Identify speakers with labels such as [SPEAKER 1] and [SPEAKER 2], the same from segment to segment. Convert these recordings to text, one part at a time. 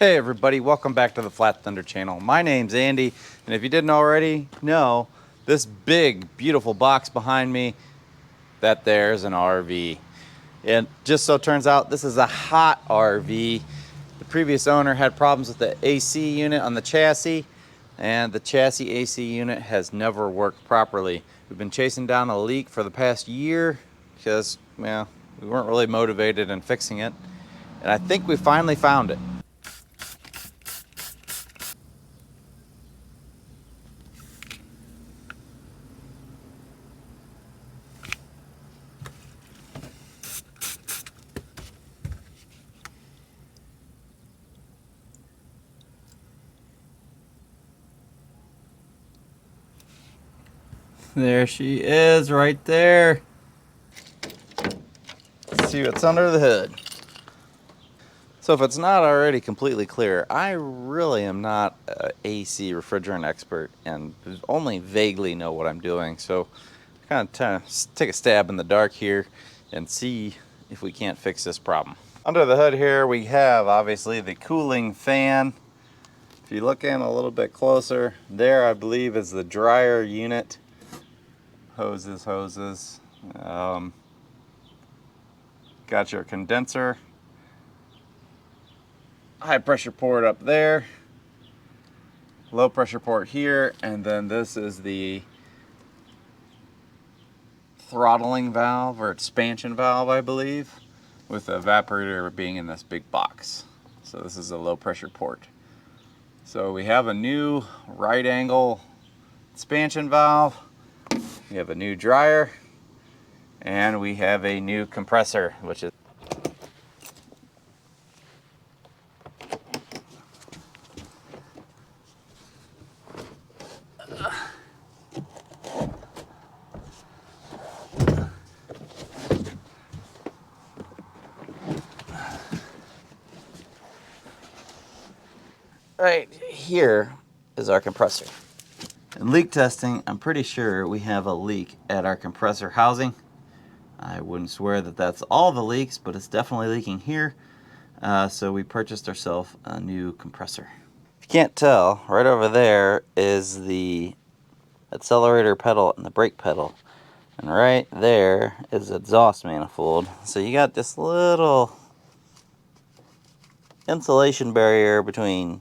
[SPEAKER 1] Hey everybody, welcome back to the Flat Thunder channel. My name's Andy, and if you didn't already know, this big, beautiful box behind me, that there's an RV. And just so it turns out, this is a hot RV. The previous owner had problems with the AC unit on the chassis, and the chassis AC unit has never worked properly. We've been chasing down a leak for the past year because, well, we weren't really motivated in fixing it. And I think we finally found it. There she is, right there. Let's see what's under the hood. So if it's not already completely clear, I really am not an AC refrigerant expert and only vaguely know what I'm doing. So kind of take a stab in the dark here and see if we can't fix this problem. Under the hood here we have obviously the cooling fan. If you look in a little bit closer, there I believe is the dryer unit. Hoses. Got your condenser, high pressure port up there, low pressure port here, and then this is the throttling valve or expansion valve, I believe, with the evaporator being in this big box. So this is a low pressure port. So we have a new right angle expansion valve. We have a new dryer, and we have a new compressor, which is right here is our compressor. In leak testing, I'm pretty sure we have a leak at our compressor housing. I wouldn't swear that that's all the leaks, but it's definitely leaking here. So we purchased ourselves a new compressor. If you can't tell, right over there is the accelerator pedal and the brake pedal. And right there is the exhaust manifold. So you got this little insulation barrier between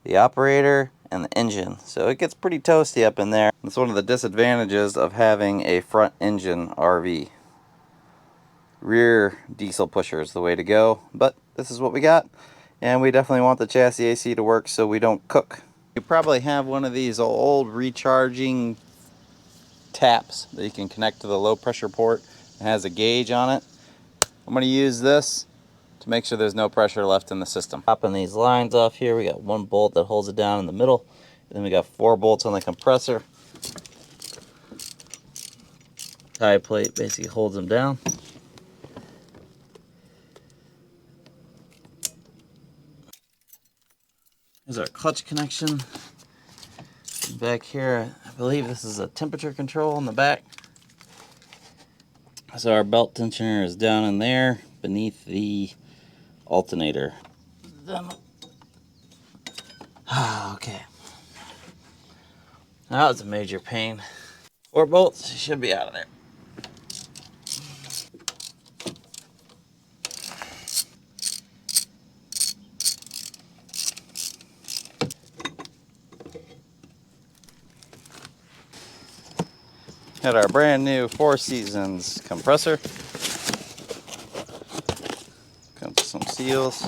[SPEAKER 1] the operator and the engine, so it gets pretty toasty up in there. That's one of the disadvantages of having a front engine RV. Rear diesel pusher is the way to go, but this is what we got, and we definitely want the chassis AC to work so we don't cook. You probably have one of these old recharging taps that you can connect to the low pressure port. It has a gauge on it. I'm going to use this to make sure there's no pressure left in the system. Popping these lines off here, we got one bolt that holds it down in the middle, and then we got 4 bolts on the compressor. Tie plate basically holds them down. Here's our clutch connection. Back here, I believe this is a temperature control in the back. So our belt tensioner is down in there beneath the alternator. Okay. That was a major pain. 4 bolts should be out of there. Got our brand new 4 Seasons compressor. Comes with some seals.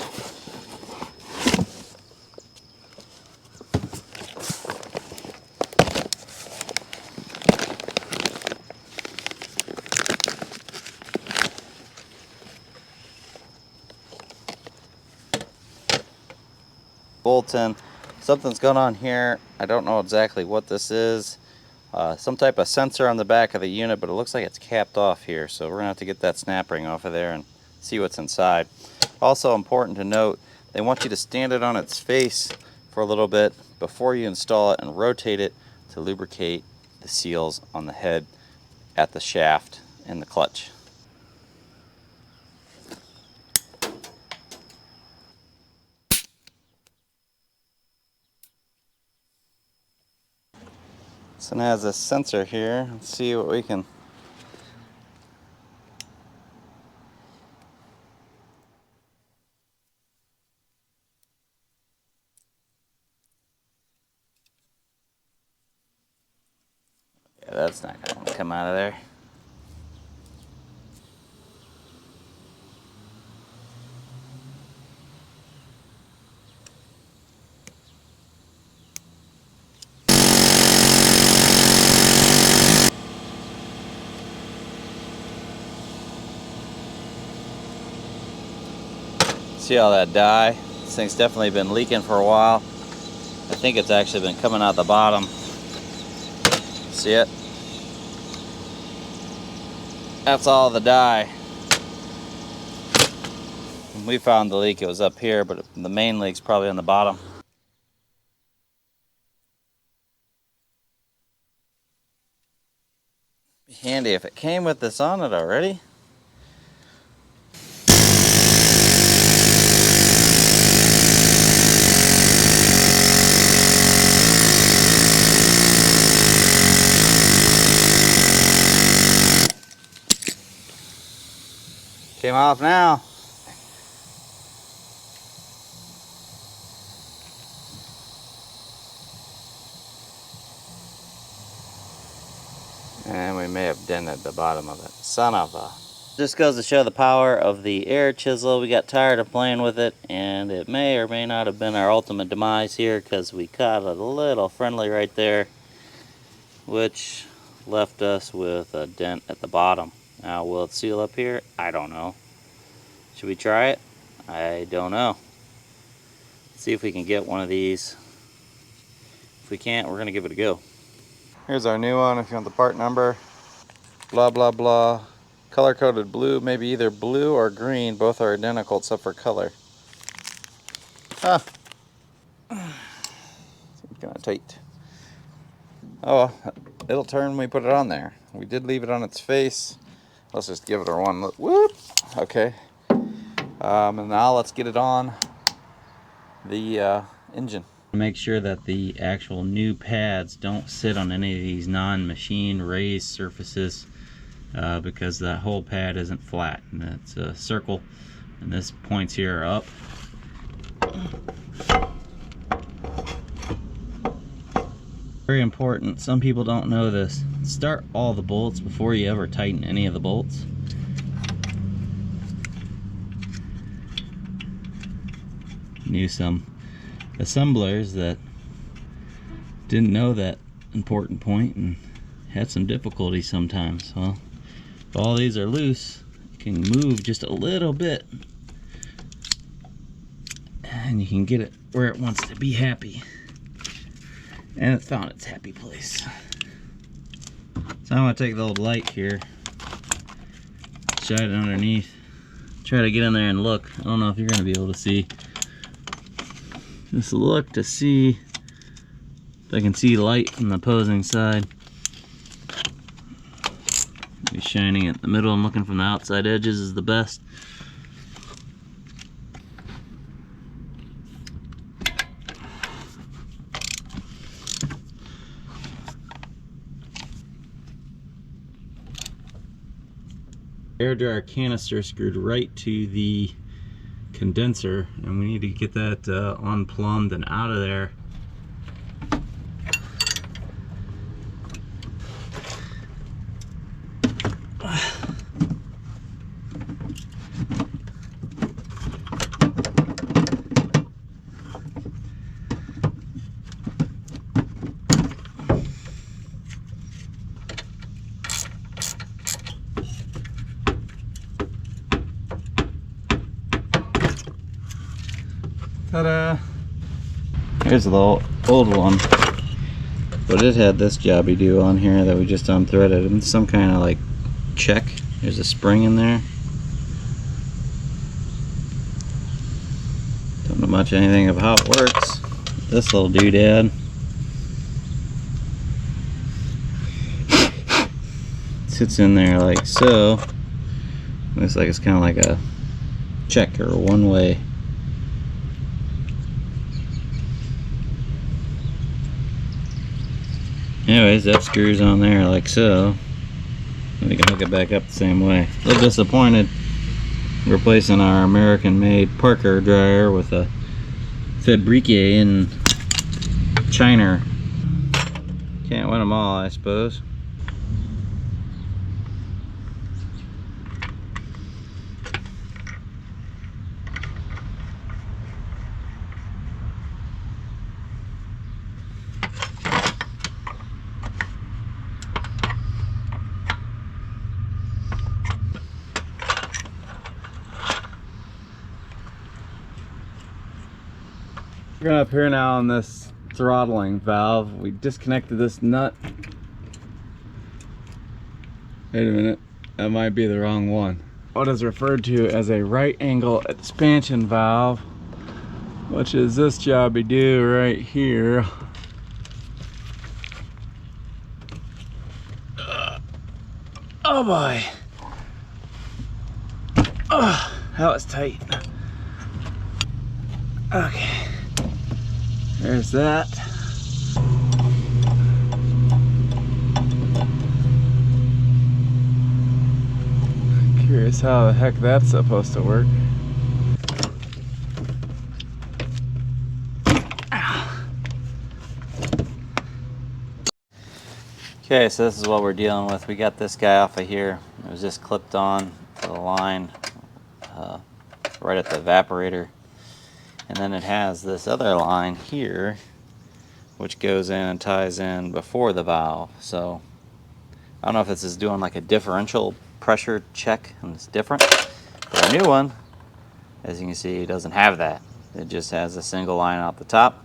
[SPEAKER 1] Bolt in. Something's going on here. I don't know exactly what this is. Some type of sensor on the back of the unit, but it looks like it's capped off here, so we're gonna have to get that snap ring off of there and see what's inside. Also important to note, they want you to stand it on its face for a little bit before you install it and rotate it to lubricate the seals on the head, at the shaft, and the clutch. This one has a sensor here. Let's see what we can. Yeah, that's not going to come out of there. See all that dye? This thing's definitely been leaking for a while. I think it's actually been coming out the bottom. See it? That's all the dye. When we found the leak, it was up here, but the main leak's probably on the bottom. Be handy if it came with this on it already. Came off now. And we may have dented the bottom of it. Son of a... Just goes to show the power of the air chisel. We got tired of playing with it, and it may or may not have been our ultimate demise here, because we caught a little friendly right there, which left us with a dent at the bottom. Now, will it seal up here? I don't know. Should we try it? I don't know. Let's see if we can get one of these. If we can't, we're going to give it a go. Here's our new one if you want the part number. Blah, blah, blah. Color-coded blue, maybe either blue or green. Both are identical except for color. Ah. It's kind of tight. Oh, it'll turn when we put it on there. We did leave it on its face. Let's just give it a one look. Whoop. Okay. And now let's get it on the engine. Make sure that the actual new pads don't sit on any of these non-machine raised surfaces, because that whole pad isn't flat, and it's a circle, and this points here are up. Very important, some people don't know this. Start all the bolts before you ever tighten any of the bolts. Knew some assemblers that didn't know that important point and had some difficulty sometimes. Well, if all these are loose, you can move just a little bit and you can get it where it wants to be happy. And it found its happy place. So I'm going to take the old light here, shine it underneath, try to get in there and look. I don't know if you're going to be able to see. Just look to see if I can see light from the opposing side. Maybe shining it in the middle and looking from the outside edges is the best. Air dryer canister screwed right to the condenser, and we need to get that unplumbed and out of there. Ta-da! Here's the old one, but it had this jobby do on here that we just unthreaded, and some kind of like check. There's a spring in there. Don't know much anything of how it works. This little doodad sits in there like so. Looks like it's kind of like a check or a one-way. Anyways, that screws on there like so. We can hook it back up the same way. A little disappointed replacing our American-made Parker dryer with a Fabrique in China. Can't win them all, I suppose. We're going up here now on this throttling valve. We disconnected this nut. Wait a minute, that might be the wrong one. What is referred to as a right angle expansion valve, which is this jobby do right here. Oh boy. Oh, that was tight. Okay. There's that. Curious how the heck that's supposed to work. Okay, so this is what we're dealing with. We got this guy off of here. It was just clipped on to the line right at the evaporator. And then it has this other line here, which goes in and ties in before the valve. So I don't know if this is doing like a differential pressure check and it's different. But the new one, as you can see, it doesn't have that. It just has a single line out the top,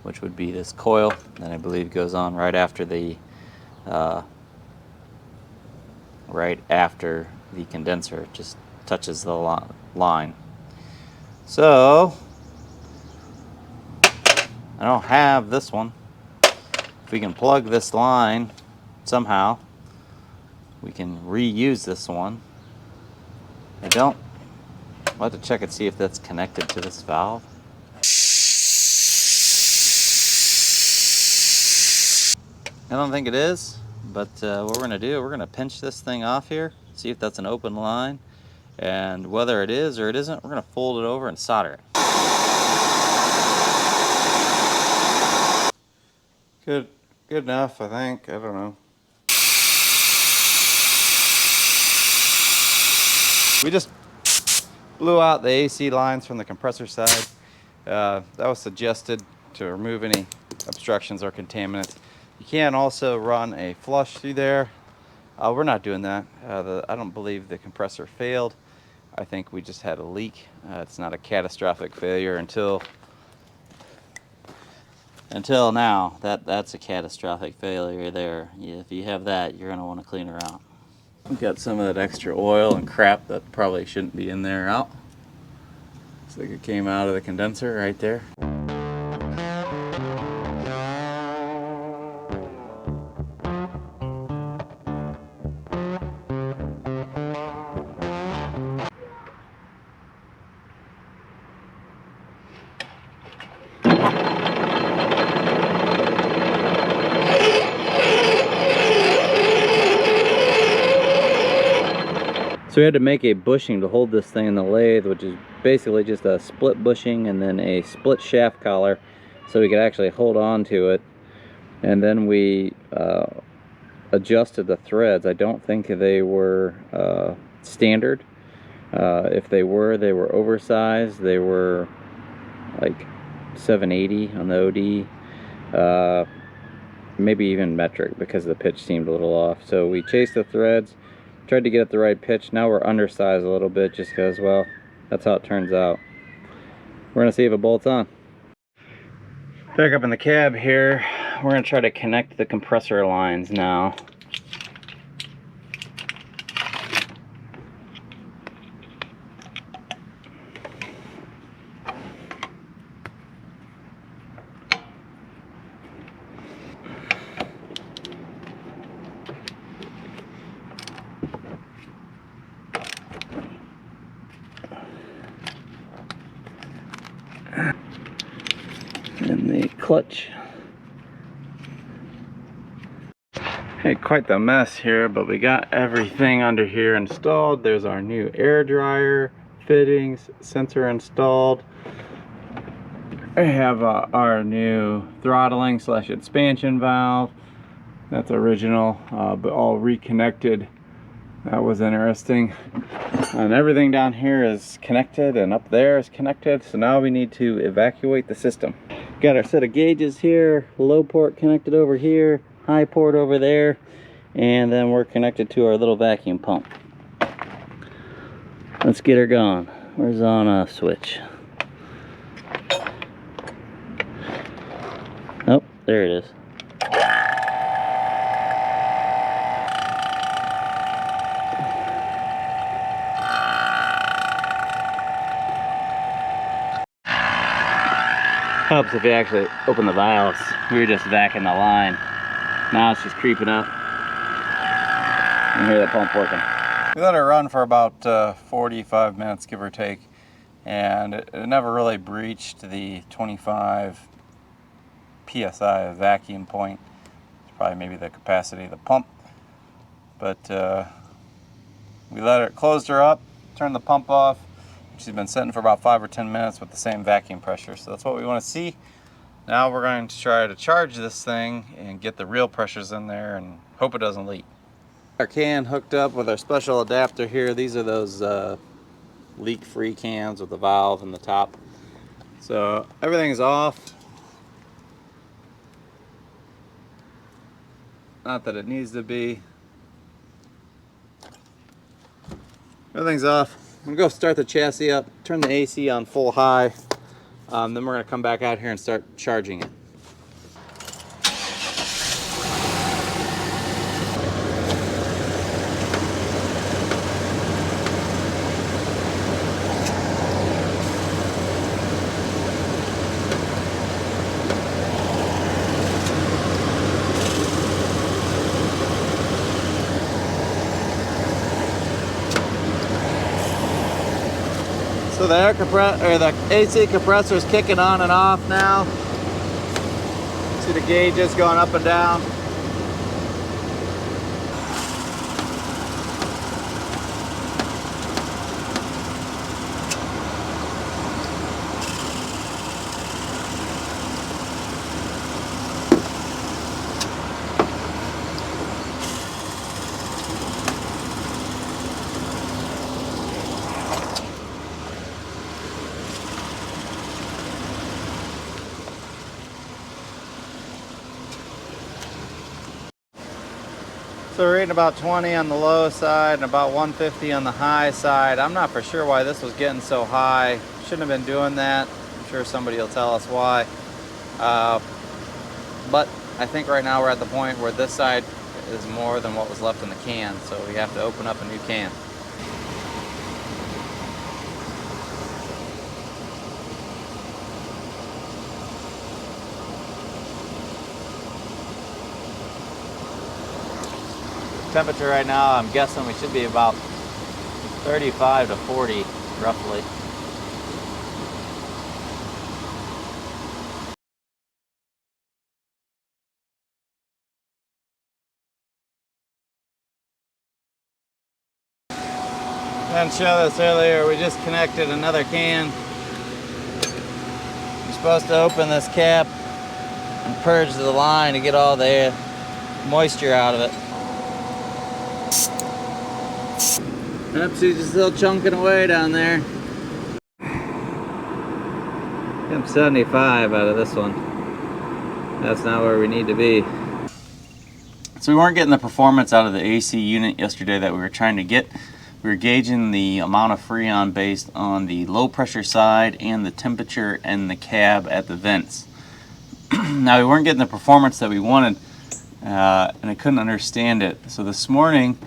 [SPEAKER 1] which would be this coil. Then I believe goes on right after the condenser. It just touches the line. So I don't have this one. If we can plug this line somehow, we can reuse this one. I don't. I'll have to check and see if that's connected to this valve. I don't think it is, but what we're going to do, we're going to pinch this thing off here, see if that's an open line, and whether it is or it isn't, we're going to fold it over and solder it. Good enough, I think. I don't know. We just blew out the AC lines from the compressor side. That was suggested to remove any obstructions or contaminants. You can also run a flush through there. We're not doing that. I don't believe the compressor failed. I think we just had a leak. It's not a catastrophic failure until now. That's a catastrophic failure there. If you have that, you're going to want to clean her out. We've got some of that extra oil and crap that probably shouldn't be in there out. Looks like it came out of the condenser right there. So we had to make a bushing to hold this thing in the lathe, which is basically just a split bushing and then a split shaft collar, so we could actually hold on to it. And then we adjusted the threads. I don't think they were standard. If they were oversized. They were like 780 on the OD, maybe even metric, because the pitch seemed a little off. So we chased the threads, tried to get it the right pitch. Now we're undersized a little bit just because, well, that's how it turns out. We're gonna see if it bolts on. Back up in the cab here, we're gonna try to connect the compressor lines now. And the clutch Made quite the mess here, but we got everything under here installed. There's our new air dryer fittings, sensor installed. I have our new throttling / expansion valve. That's original, but all reconnected. That was interesting. And everything down here is connected, and up there is connected. So now we need to evacuate the system. Got our set of gauges here, low port connected over here, high port over there, and then we're connected to our little vacuum pump. Let's get her going. Where's on switch? Oh, there it is. Helps if you actually open the valves. We were just vacuuming the line. Now it's just creeping up. You hear the pump working. We let it run for about 45 minutes, give or take, and it never really breached the 25 psi vacuum point. It's probably maybe the capacity of the pump, but we let it, closed her up, turned the pump off. She's been sitting for about 5 or 10 minutes with the same vacuum pressure, so that's what we want to see. Now we're going to try to charge this thing and get the real pressures in there and hope it doesn't leak. Our can hooked up with our special adapter here. These are those leak-free cans with the valve in the top. So everything's off. Not that it needs to be. Everything's off. I'm gonna go start the chassis up, turn the AC on full high, then we're gonna come back out here and start charging it. So the the AC compressor is kicking on and off now. See the gauges going up and down. So we're reading about 20 on the low side and about 150 on the high side. I'm not for sure why this was getting so high. Shouldn't have been doing that. I'm sure somebody will tell us why. But I think right now we're at the point where this side is more than what was left in the can, so we have to open up a new can. Temperature right now, I'm guessing we should be about 35 to 40 roughly. I didn't show this earlier, we just connected another can. You're supposed to open this cap and purge the line to get all the moisture out of it. Yep, she's just still chunking away down there. I'm 75 out of this one. That's not where we need to be. So we weren't getting the performance out of the AC unit yesterday that we were trying to get. We were gauging the amount of Freon based on the low pressure side and the temperature and the cab at the vents. Now we weren't getting the performance that we wanted, and I couldn't understand it. So this morning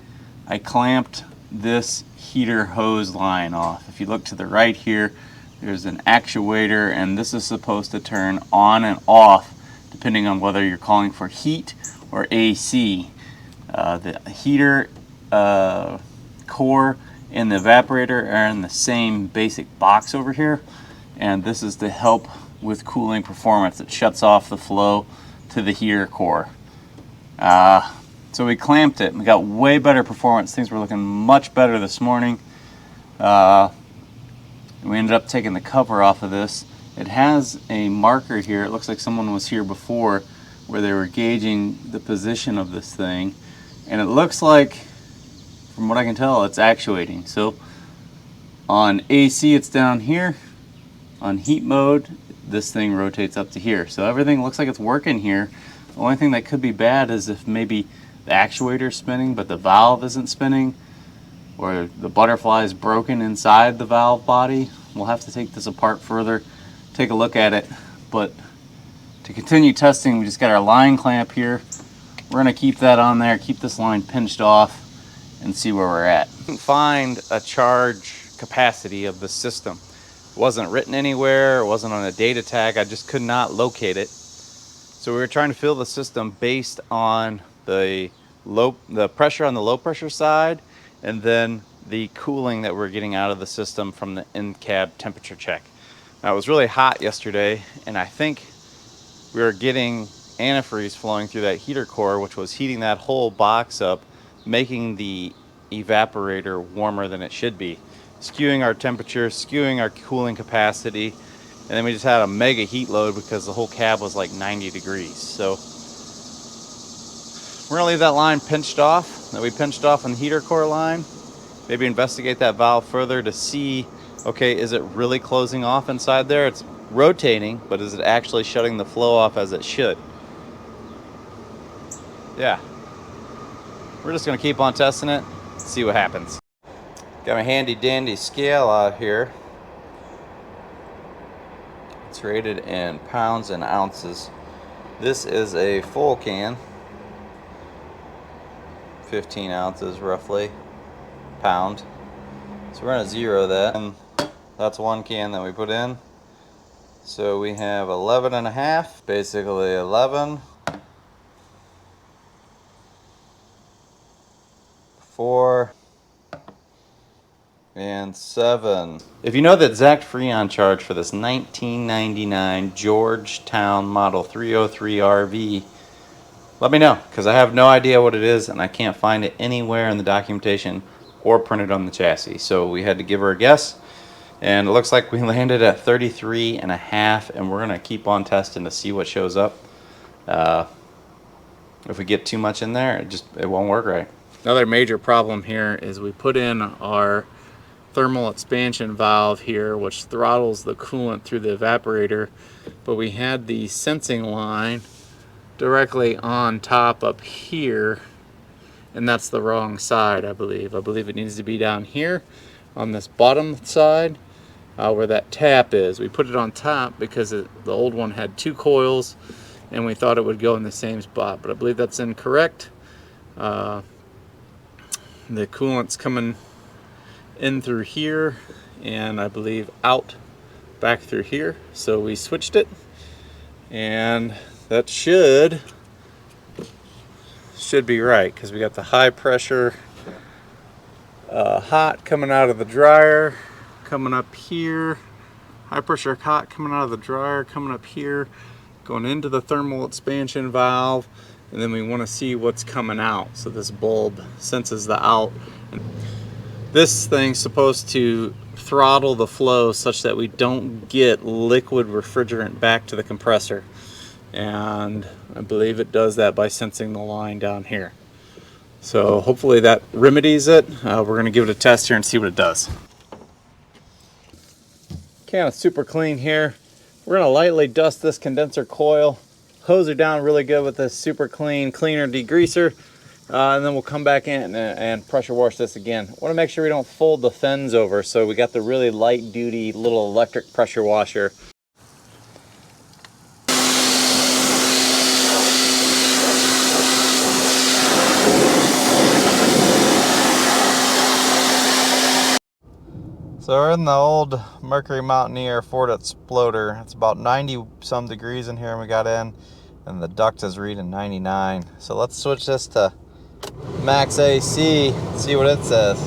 [SPEAKER 1] I clamped this heater hose line off. If you look to the right here, there's an actuator, and this is supposed to turn on and off depending on whether you're calling for heat or AC. The heater core and the evaporator are in the same basic box over here, and this is to help with cooling performance. It shuts off the flow to the heater core. So we clamped it and we got way better performance. Things were looking much better this morning. We ended up taking the cover off of this. It has a marker here. It looks like someone was here before where they were gauging the position of this thing. And it looks like, from what I can tell, it's actuating. So on AC it's down here. On heat mode, this thing rotates up to here. So everything looks like it's working here. The only thing that could be bad is if maybe the actuator's spinning but the valve isn't spinning, or the butterfly is broken inside the valve body. We'll have to take this apart further, take a look at it. But to continue testing, we just got our line clamp here. We're gonna keep that on there, keep this line pinched off, and see where we're at. Find a charge capacity of the system. It wasn't written anywhere, it wasn't on a data tag, I just could not locate it. So we were trying to fill the system based on the pressure on the low pressure side, and then the cooling that we're getting out of the system from the in-cab temperature check. Now, it was really hot yesterday, and I think we were getting antifreeze flowing through that heater core, which was heating that whole box up, making the evaporator warmer than it should be, skewing our temperature, skewing our cooling capacity, and then we just had a mega heat load because the whole cab was like 90 degrees. So we're gonna leave that line pinched off that we pinched off on the heater core line. Maybe investigate that valve further to see, okay, is it really closing off inside there? It's rotating, but is it actually shutting the flow off as it should? Yeah. We're just gonna keep on testing it, see what happens. Got my handy dandy scale out here. It's rated in pounds and ounces. This is a full can, 15 ounces roughly, pound. So we're gonna zero that. And that's one can that we put in. So we have 11 and a half, basically 11, 4, and 7. If you know the exact Freon charge for this 1999 Georgetown Model 303 RV, let me know, because I have no idea what it is and I can't find it anywhere in the documentation or printed on the chassis. So we had to give her a guess, and it looks like we landed at 33 and a half, and we're gonna keep on testing to see what shows up. If we get too much in there, it won't work right. Another major problem here is we put in our thermal expansion valve here, which throttles the coolant through the evaporator, but we had the sensing line directly on top up here, and that's the wrong side. I believe it needs to be down here on this bottom side where that tap is. We put it on top because the old one had 2 coils and we thought it would go in the same spot, but I believe that's incorrect. The coolant's coming in through here and I believe out back through here, so we switched it, and that should be right, because we got the high pressure hot coming out of the dryer, coming up here, high pressure hot coming out of the dryer, coming up here, going into the thermal expansion valve, and then we want to see what's coming out. So this bulb senses the out. This thing's supposed to throttle the flow such that we don't get liquid refrigerant back to the compressor. And I believe it does that by sensing the line down here. So hopefully that remedies it. We're going to give it a test here and see what it does. Can of super clean here. We're going to lightly dust this condenser coil, hose her down really good with this super clean cleaner degreaser, and then we'll come back in and pressure wash this again. Want to make sure we don't fold the fins over, so we got the really light duty little electric pressure washer. So we're in the old Mercury Mountaineer Ford Exploder. It's about 90 some degrees in here when we got in, and the duct is reading 99. So let's switch this to max AC, see what it says.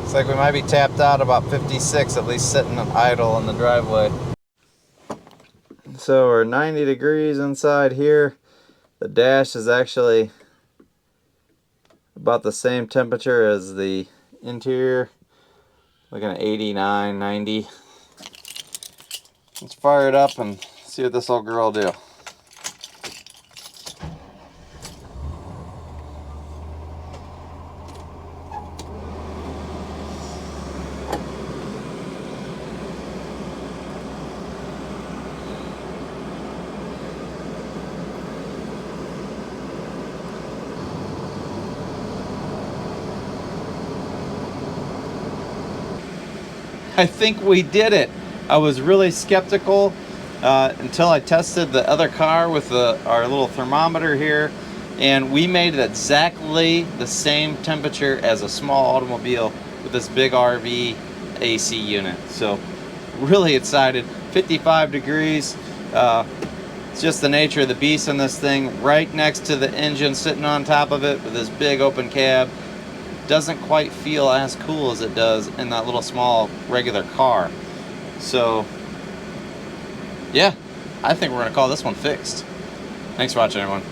[SPEAKER 1] Looks like we might be tapped out about 56, at least sitting idle in the driveway. So we're 90 degrees inside here. The dash is actually about the same temperature as the interior. Looking at 89, 90. Let's fire it up and see what this old girl will do. I think we did it. I was really skeptical until I tested the other car with our little thermometer here, and we made it exactly the same temperature as a small automobile with this big RV AC unit. So really excited. 55 degrees. It's just the nature of the beast on this thing. Right next to the engine, sitting on top of it with this big open cab. Doesn't quite feel as cool as it does in that little small regular car. So yeah, I think we're gonna call this one fixed. Thanks for watching, everyone.